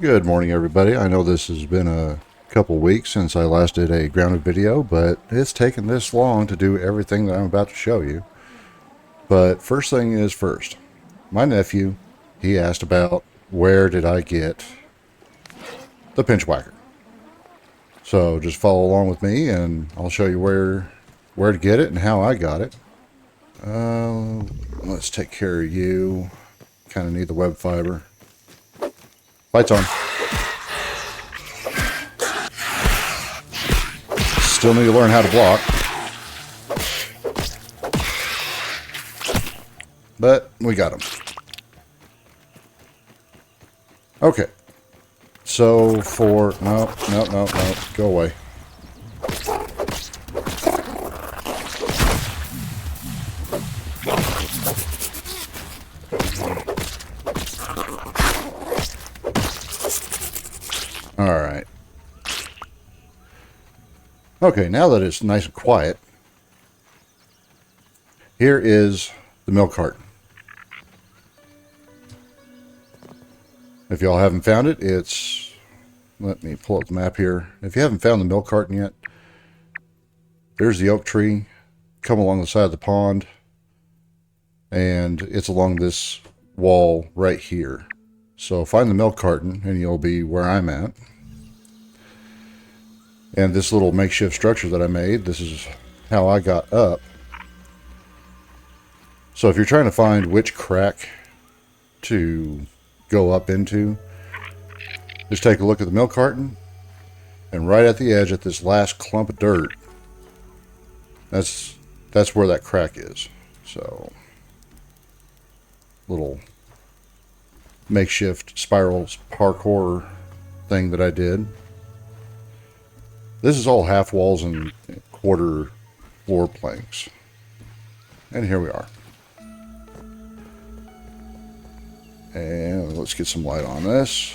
Good morning, everybody. I know this has been a couple weeks since I last did a grounded video, but it's taken this long to do everything that I'm about to show you. But first thing is first. My nephew, he asked about where did I get the pinch whacker. So just follow along with me and I'll show you where to get it and how I got it. Let's take care of you. Kind of need the web fiber. Lights on. Still need to learn how to block. But we got them. Okay. So for... No. Go away. Alright. Okay, now that it's nice and quiet, here is the milk carton. If y'all haven't found it, it's... Let me pull up the map here. If you haven't found the milk carton yet, there's the oak tree. Come along the side of the pond. And it's along this wall right here. So find the milk carton and you'll be where I'm at. And this little makeshift structure that I made, this is how I got up. So if you're trying to find which crack to go up into, just take a look at the milk carton, and right at the edge at this last clump of dirt, that's where that crack is. So little makeshift spirals parkour thing that I did. This is all half walls and quarter floor planks. And here we are. And let's get some light on this.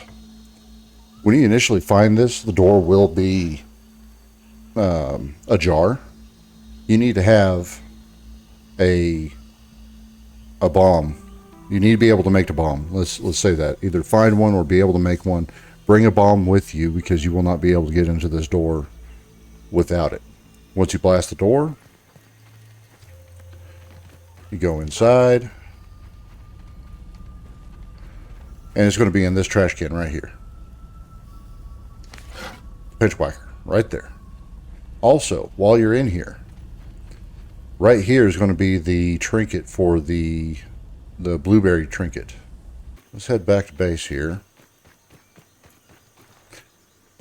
When you initially find this, the door will be ajar. You need to have a bomb. You need to be able to make the bomb. Let's say that. Either find one or be able to make one. Bring a bomb with you because you will not be able to get into this door without it. Once you blast the door, you go inside, and it's going to be in this trash can right here. Pinch whacker right there. Also, while you're in here, right here is going to be the trinket for the blueberry trinket. Let's head back to base here.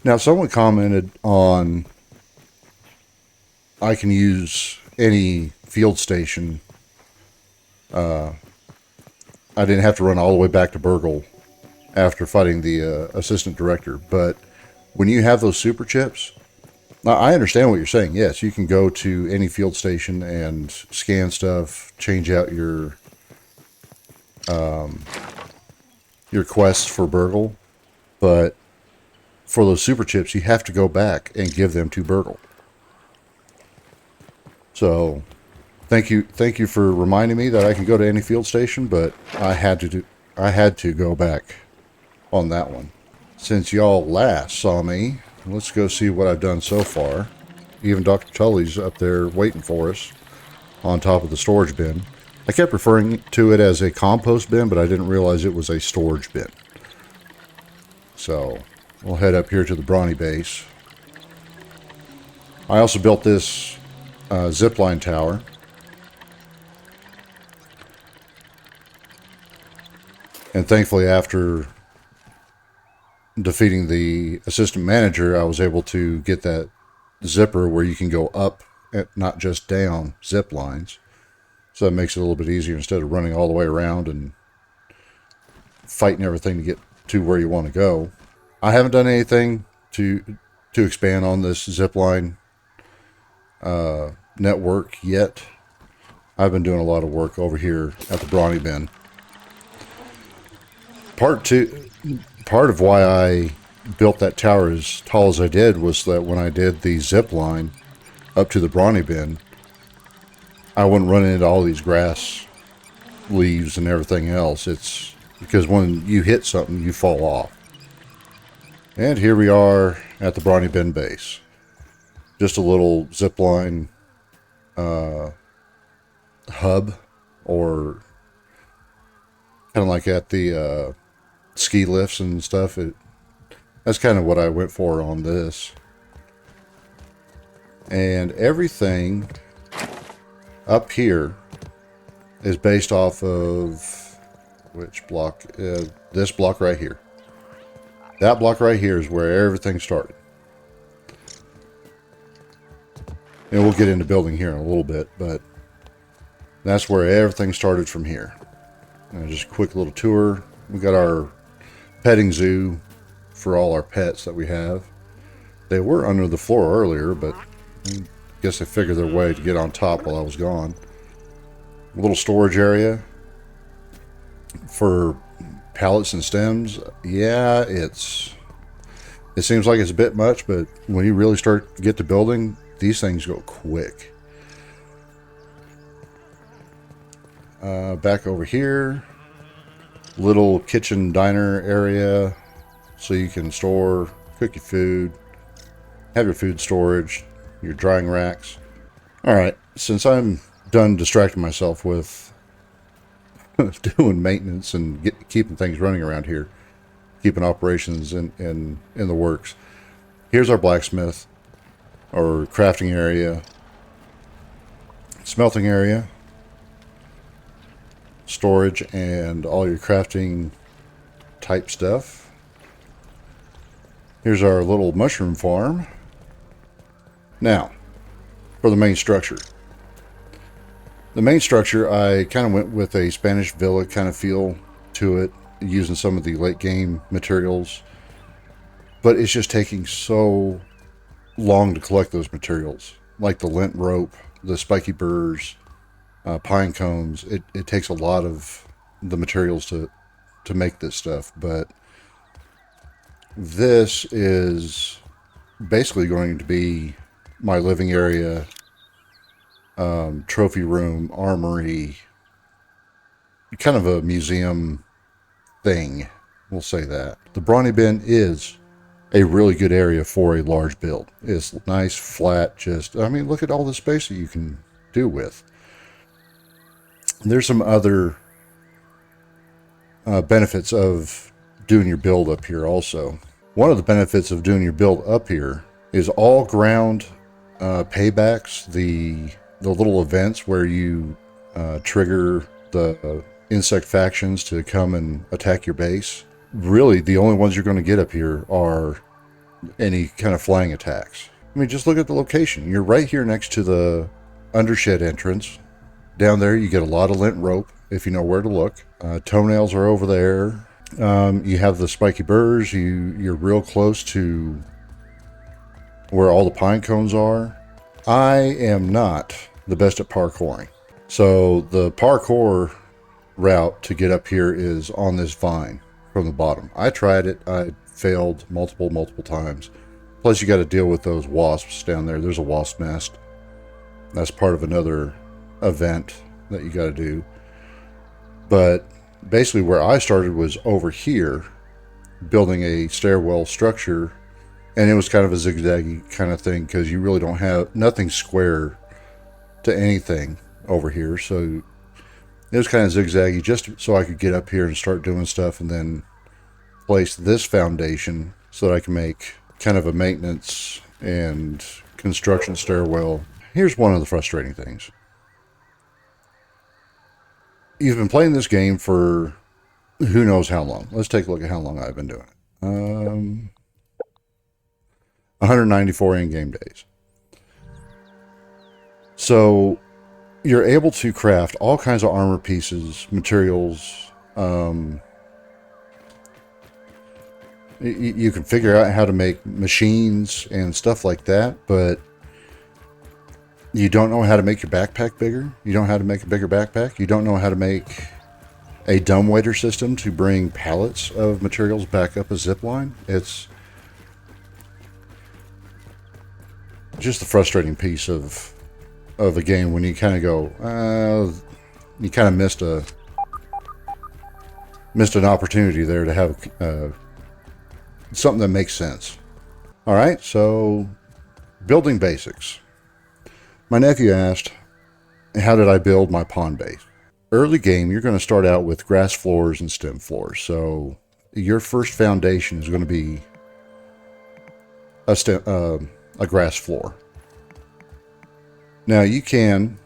Now, someone commented on I can use any field station. I didn't have to run all the way back to Burgle after fighting the assistant director. But when you have those super chips, now I understand what you're saying. Yes, you can go to any field station and scan stuff, change out your quests for Burgle. But for those super chips, you have to go back and give them to Burgle. So, thank you for reminding me that I can go to any field station, but I had to go back on that one. Since y'all last saw me, let's go see what I've done so far. Even Dr. Tully's up there waiting for us on top of the storage bin. I kept referring to it as a compost bin, but I didn't realize it was a storage bin. So, we'll head up here to the Brawny base. I also built this zipline tower. And thankfully, after defeating the assistant manager, I was able to get that zipper where you can go up, not just down, zip lines. So that makes it a little bit easier instead of running all the way around and fighting everything to get to where you want to go. I haven't done anything to expand on this zipline network yet. I've been doing a lot of work over here at the Brawny bin. Part of why I built that tower as tall as I did was that when I did the zip line up to the Brawny bin, I wouldn't run into all these grass leaves and everything else. It's because when you hit something, you fall off. And here we are at the Brawny bin base. Just a little zipline hub, or kind of like at the ski lifts and stuff. That's kind of what I went for on this. And everything up here is based off of which block? This block right here. That block right here is where everything started. And we'll get into building here in a little bit, but that's where everything started from here. Just a quick little tour. We got our petting zoo for all our pets that we have. They were under the floor earlier, but I guess they figured their way to get on top while I was gone. A little storage area for pallets and stems. Yeah, it seems like it's a bit much, but when you really start to get to building, these things go quick. Back over here, little kitchen diner area so you can store, cook your food, have your food storage, your drying racks. Alright, since I'm done distracting myself with doing maintenance and keeping things running around here, keeping operations in the works, here's our blacksmith or crafting area, smelting area, storage, and all your crafting type stuff. Here's our little mushroom farm. Now, for the main structure. The main structure, I kind of went with a Spanish villa kind of feel to it, using some of the late game materials. But it's just taking so long to collect those materials, like the lint rope, the spiky burrs, pine cones. It takes a lot of the materials to make this stuff, but this is basically going to be my living area, trophy room, armory, kind of a museum thing, we'll say that. The Brawny bin is a really good area for a large build. It's nice, flat, I mean, look at all the space that you can do with. There's some other benefits of doing your build up here also. One of the benefits of doing your build up here is all ground paybacks, the little events where you trigger the insect factions to come and attack your base. Really, the only ones you're going to get up here are any kind of flying attacks. I mean, just look at the location. You're right here next to the undershed entrance. Down there, you get a lot of lint rope, if you know where to look. Toenails are over there. You have the spiky burrs. You're real close to where all the pine cones are. I am not the best at parkouring. So the parkour route to get up here is on this vine from the bottom. I tried it. I failed multiple times. Plus, you got to deal with those wasps down there. There's a wasp nest. That's part of another event that you got to do. But basically where I started was over here, building a stairwell structure, and it was kind of a zigzaggy kind of thing because you really don't have nothing square to anything over here. So it was kind of zigzaggy just so I could get up here and start doing stuff, and then place this foundation so that I can make kind of a maintenance and construction stairwell. Here's one of the frustrating things. You've been playing this game for who knows how long. Let's take a look at how long I've been doing it. 194 in-game days. So you're able to craft all kinds of armor pieces, materials. You can figure out how to make machines and stuff like that, but you don't know how to make your backpack bigger. You don't know how to make a bigger backpack. You don't know how to make a dumbwaiter system to bring pallets of materials back up a zip line. It's just a frustrating piece of a game when you kind of go, you kind of missed an opportunity there to have something that makes sense. All right, so building basics. My nephew asked, how did I build my pond base? Early game, you're going to start out with grass floors and stem floors. So your first foundation is going to be a grass floor. Now you can,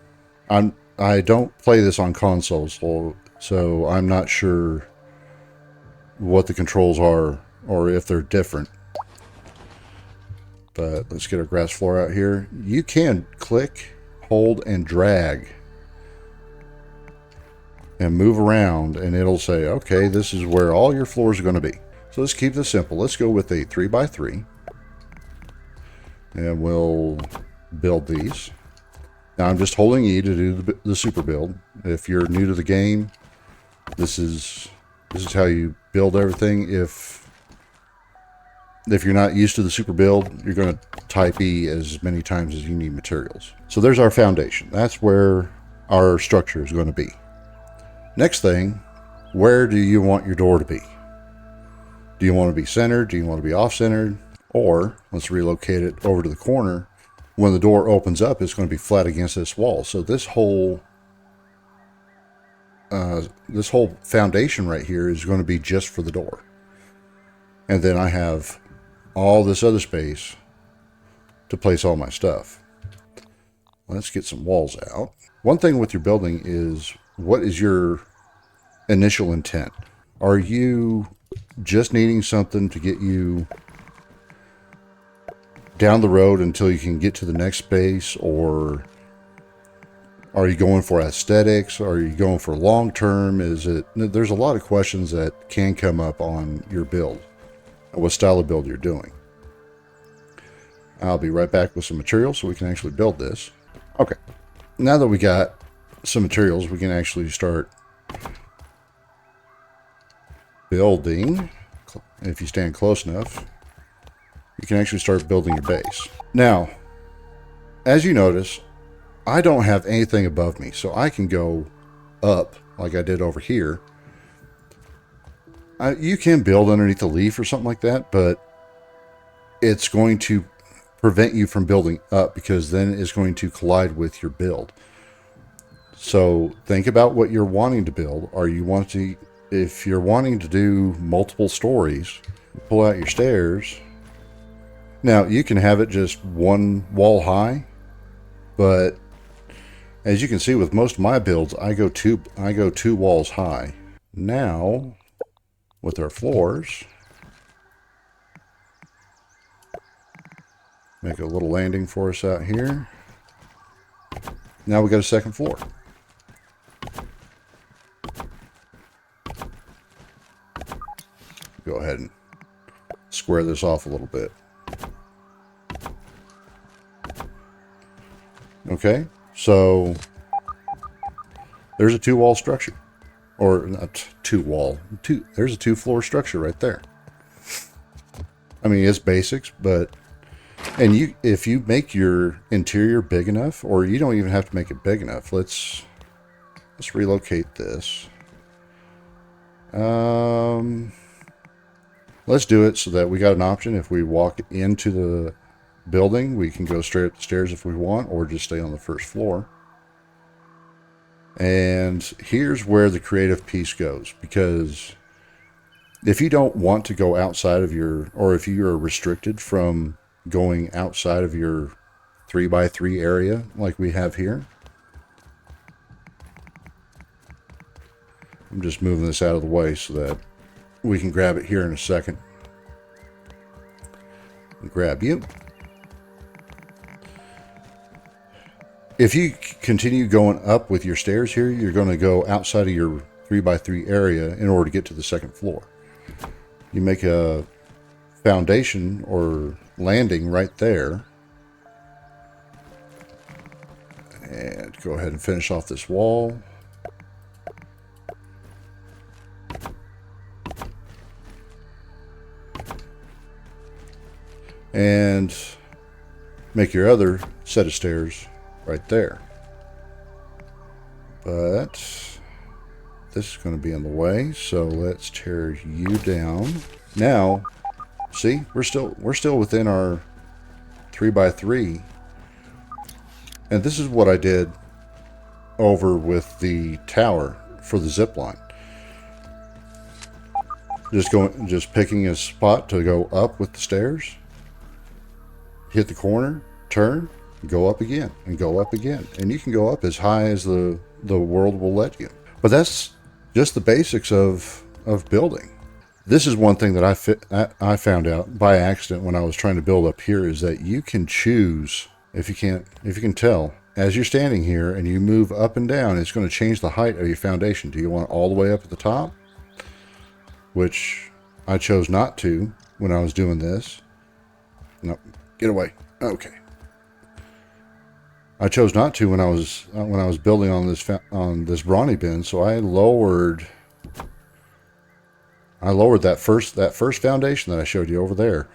I don't play this on consoles, so I'm not sure what the controls are or if they're different. But let's get our grass floor out here. You can click, hold, and drag and move around, and it'll say, okay, this is where all your floors are going to be. So let's keep this simple. Let's go with a 3x3, and we'll build these. Now I'm just holding E to do the super build. If you're new to the game, this is how you build everything. If you're not used to the super build, you're going to type E as many times as you need materials. So there's our foundation. That's where our structure is going to be. Next thing, where do you want your door to be? Do you want to be centered? Do you want to be off-centered? Or let's relocate it over to the corner. When the door opens up, it's going to be flat against this wall. So this whole foundation right here is going to be just for the door. And then I have all this other space to place all my stuff. Let's get some walls out. One thing with your building is, what is your initial intent? Are you just needing something to get you down the road until you can get to the next space, or are you going for aesthetics? Are you going for long term? There's a lot of questions that can come up on your build and what style of build you're doing. I'll be right back with some materials so we can actually build this. Okay, now that we got some materials, we can actually start building. If you stand close enough, you can actually start building your base. Now, as you notice, I don't have anything above me, so I can go up like I did over here. You can build underneath a leaf or something like that, but it's going to prevent you from building up, because then it's going to collide with your build. So think about what you're wanting to build. If you're wanting to do multiple stories, pull out your stairs. Now you can have it just one wall high, but as you can see with most of my builds, I go two walls high. Now with our floors, make a little landing for us out here. Now we got a second floor. Go ahead and square this off a little bit. Okay, so there's a two-wall structure, or not there's a two-floor structure right there. I mean, it's basics, but if you make your interior big enough, or you don't even have to make it big enough. Let's relocate this. Let's do it so that we got an option. If we walk into the building, we can go straight up the stairs if we want, or just stay on the first floor. And here's where the creative piece goes, because if you don't want to go outside of or if you're restricted from going outside of your 3x3 area like we have here, I'm just moving this out of the way so that we can grab it here in a second. Grab you. If you continue going up with your stairs here, you're going to go outside of your 3x3 area in order to get to the second floor. You make a foundation or landing right there. And go ahead and finish off this wall. And make your other set of stairs right there. But this is going to be in the way, so let's tear you down. Now See, we're still within our 3x3. And this is what I did over with the tower for the zip line. Just picking a spot to go up with the stairs, hit the corner, turn, go up again, and go up again. And you can go up as high as the world will let you. But that's just the basics of building. This is one thing that I found out by accident when I was trying to build up here, is that you can choose, if you can tell, as you're standing here and you move up and down, it's going to change the height of your foundation. Do you want it all the way up at the top? Which I chose not to when I was doing this. No, get away. Okay. I chose not to when I was building on this Brawny bin, so I lowered that first foundation that I showed you over there.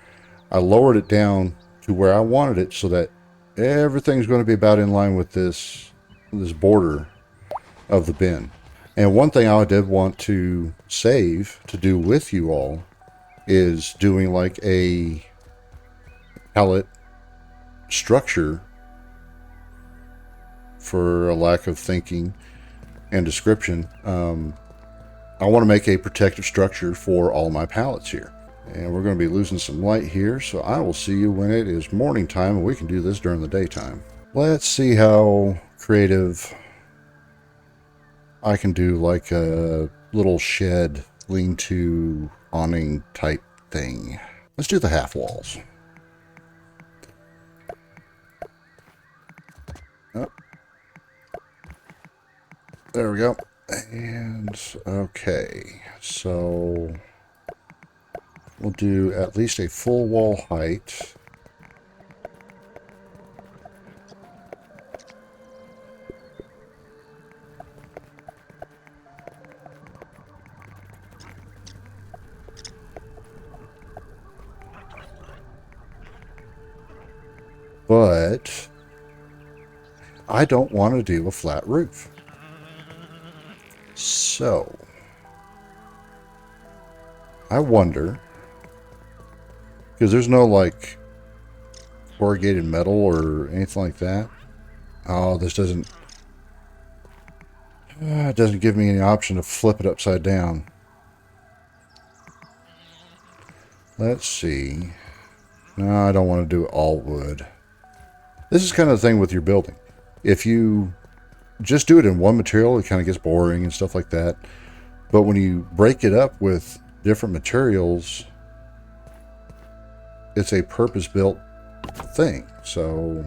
I lowered it down to where I wanted it, so that everything's going to be about in line with this border of the bin. And one thing I did want to save to do with you all is doing like a pallet structure, for a lack of thinking and description. I want to make a protective structure for all my pallets here. And we're going to be losing some light here, so I will see you when it is morning time, and we can do this during the daytime. Let's see how creative I can do, like a little shed, lean-to, awning type thing. Let's do the half walls. Oh. There we go. And okay, so we'll do at least a full wall height. But I don't want to do a flat roof. So I wonder, because there's no like corrugated metal or anything like that. Oh, this doesn't it doesn't give me any option to flip it upside down. Let's see. No, I don't want to do it all wood. This is kind of the thing with your building. If you just do it in one material, it kind of gets boring and stuff like that. But when you break it up with different materials, it's a purpose-built thing. So,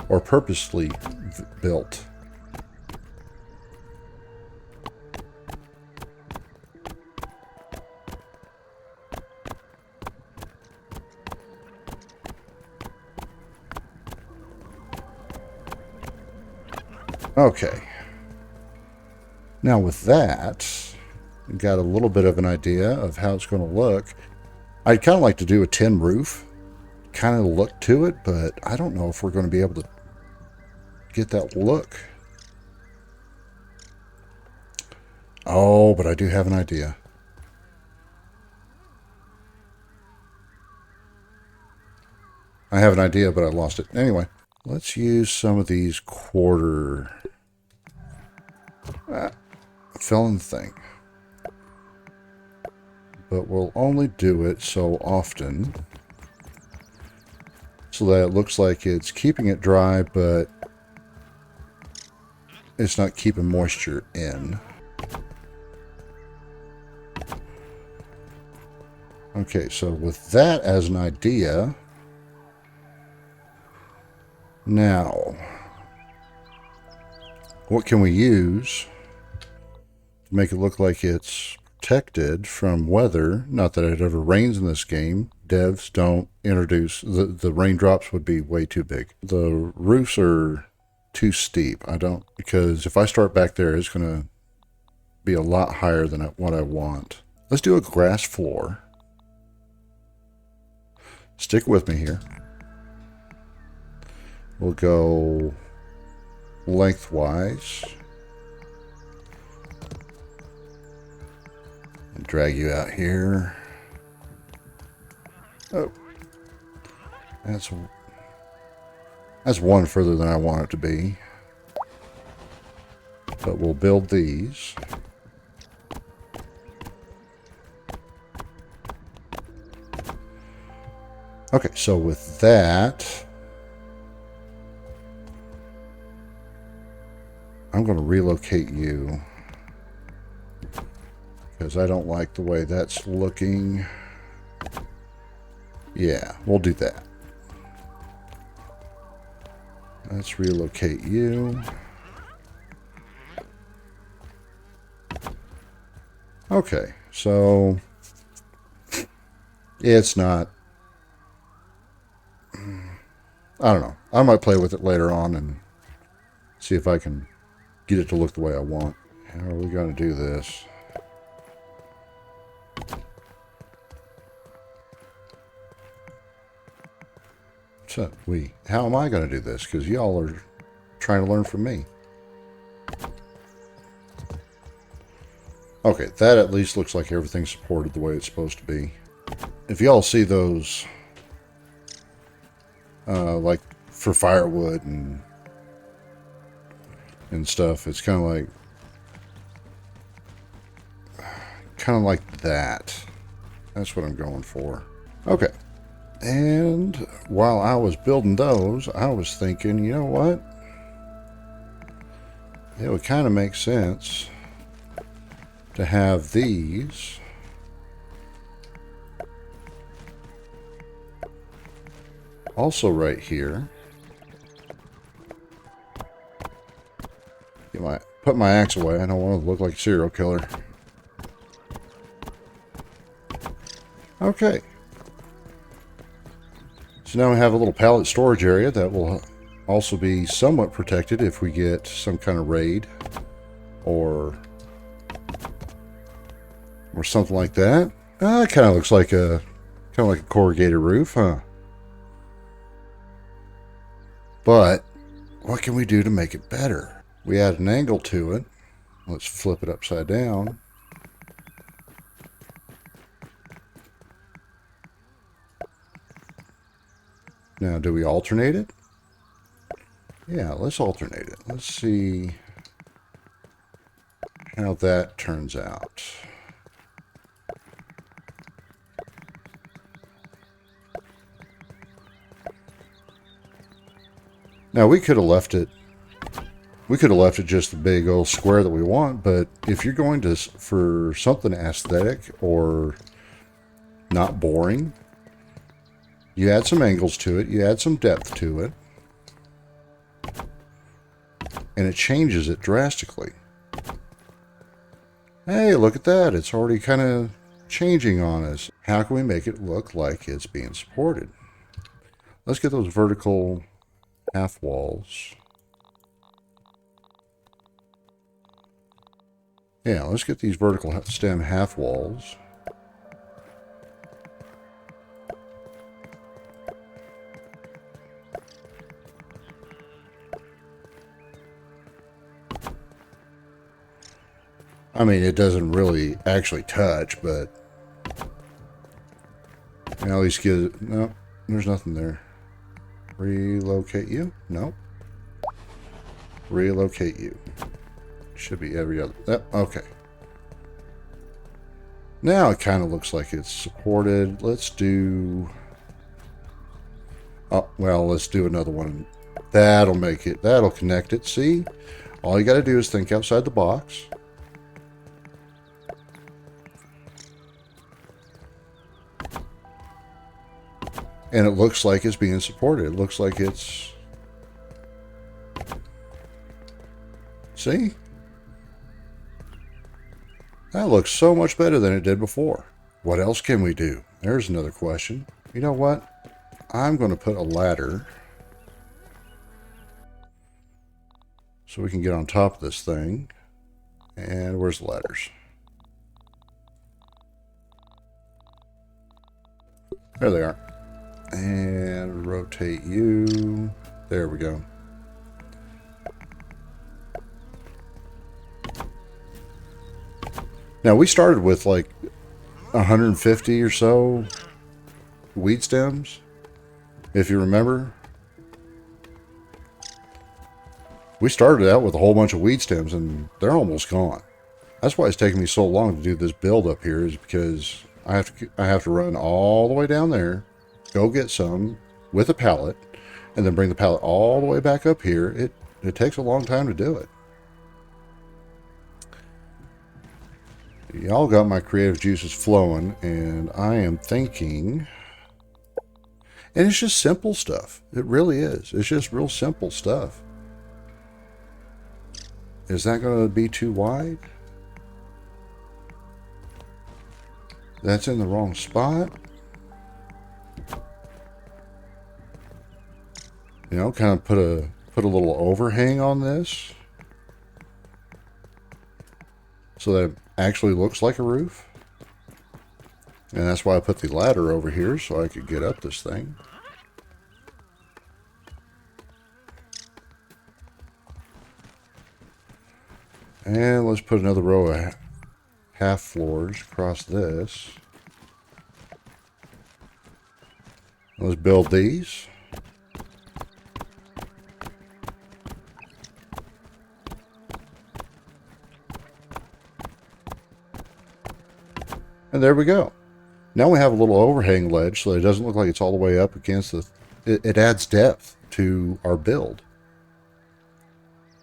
or purposely built. Okay. Now with that, we got a little bit of an idea of how it's going to look. I'd kind of like to do a tin roof, kind of look to it, but I don't know if we're going to be able to get that look. Oh, but I do have an idea. I have an idea, but I lost it. Anyway, let's use some of these quarter... fell in the thing. But we'll only do it so often so that it looks like it's keeping it dry, but it's not keeping moisture in. Okay, so with that as an idea, now what can we use to make it look like it's protected from weather? Not that it ever rains in this game. Devs don't introduce, the raindrops would be way too big. The roofs are too steep. I don't, because if I start back there, it's going to be a lot higher than what I want. Let's do a grass floor. Stick with me here. We'll go lengthwise. Drag you out here. Oh, that's one further than I want it to be. But we'll build these. Okay, so with that, I'm going to relocate you because I don't like the way that's looking. Yeah, we'll do that. Let's relocate you. Okay, so it's not, I don't know. I might play with it later on and see if I can get it to look the way I want. How are we going to do this? So how am I going to do this? Because y'all are trying to learn from me. Okay, that at least looks like everything's supported the way it's supposed to be. If y'all see those, like for firewood and stuff, it's kind of like that. That's what I'm going for. Okay. And while I was building those, I was thinking, you know what? It would kind of make sense to have these also right here. Put my axe away. I don't want to look like a serial killer. Okay. So now we have a little pallet storage area that will also be somewhat protected if we get some kind of raid or something like that. It kind of looks like a corrugated roof, huh? But what can we do to make it better? We add an angle to it. Let's flip it upside down. Now, do we alternate it? Yeah, let's alternate it. Let's see how that turns out. Now, we could have left it just the big old square that we want, but if you're going to for something aesthetic or not boring, you add some angles to it, you add some depth to it, and it changes it drastically. Hey, look at that. It's already kind of changing on us. How can we make it look like it's being supported? Let's get those vertical half walls. Yeah, let's get these vertical stem half walls. I mean, it doesn't really actually touch, but at least get it. No, there's nothing there. Relocate you? No. Relocate you. Should be every other. Okay. Now it kind of looks like it's supported. Let's do. Oh, well, let's do another one. That'll make it. That'll connect it. See? All you got to do is think outside the box. And it looks like it's being supported. It looks like it's... See? That looks so much better than it did before. What else can we do? There's another question. You know what? I'm going to put a ladder so we can get on top of this thing. And where's the ladders? There they are. And rotate you. There we go. Now we started with like 150 or so weed stems, if you remember, we started out with a whole bunch of weed stems and they're almost gone. That's why it's taking me so long to do this build up here, is because I have to run all the way down there, go get some with a pallet, and then bring the pallet all the way back up here. It takes a long time to do it. Y'all got my creative juices flowing, and I am thinking, and it's just simple stuff. It really is. It's just real simple stuff. Is that going to be too wide? That's in the wrong spot. You know, kind of put a little overhang on this so that it actually looks like a roof. And that's why I put the ladder over here, so I could get up this thing. And let's put another row of half floors across this. Let's build these. And there we go. Now we have a little overhang ledge so that it doesn't look like it's all the way up against the... It adds depth to our build.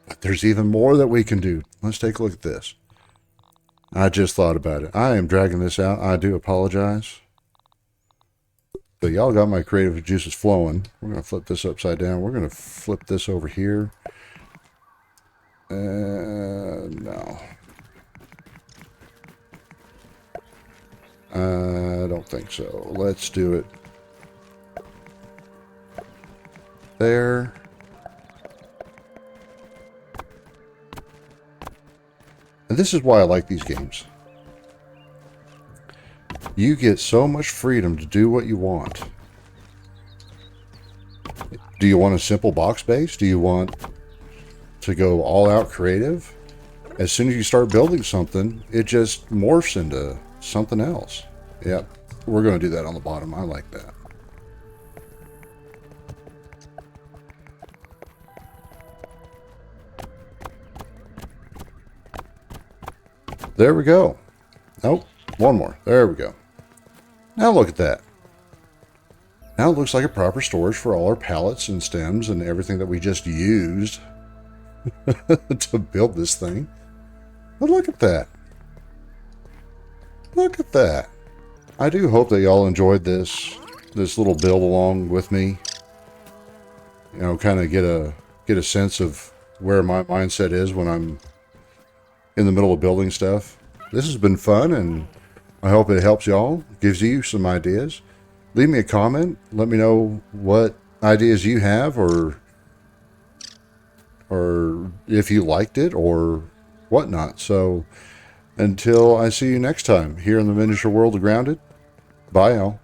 But there's even more that we can do. Let's take a look at this. I just thought about it. I am dragging this out. I do apologize. But y'all got my creative juices flowing. We're going to flip this upside down. We're going to flip this over here. No. I don't think so. Let's do it there. And this is why I like these games. You get so much freedom to do what you want. Do you want a simple box base? Do you want to go all out creative? As soon as you start building something, it just morphs into something else. Yep, we're going to do that on the bottom. I like that. There we go. Nope, one more. There we go. Now look at that. Now it looks like a proper storage for all our pallets and stems and everything that we just used to build this thing. But look at that. Look at that. I do hope that y'all enjoyed this little build along with me. You know, kind of get a sense of where my mindset is when I'm in the middle of building stuff. This has been fun, and I hope it helps y'all, gives you some ideas. Leave me a comment. Let me know what ideas you have, or if you liked it or whatnot. So until I see you next time here in the miniature world of Grounded, bye y'all.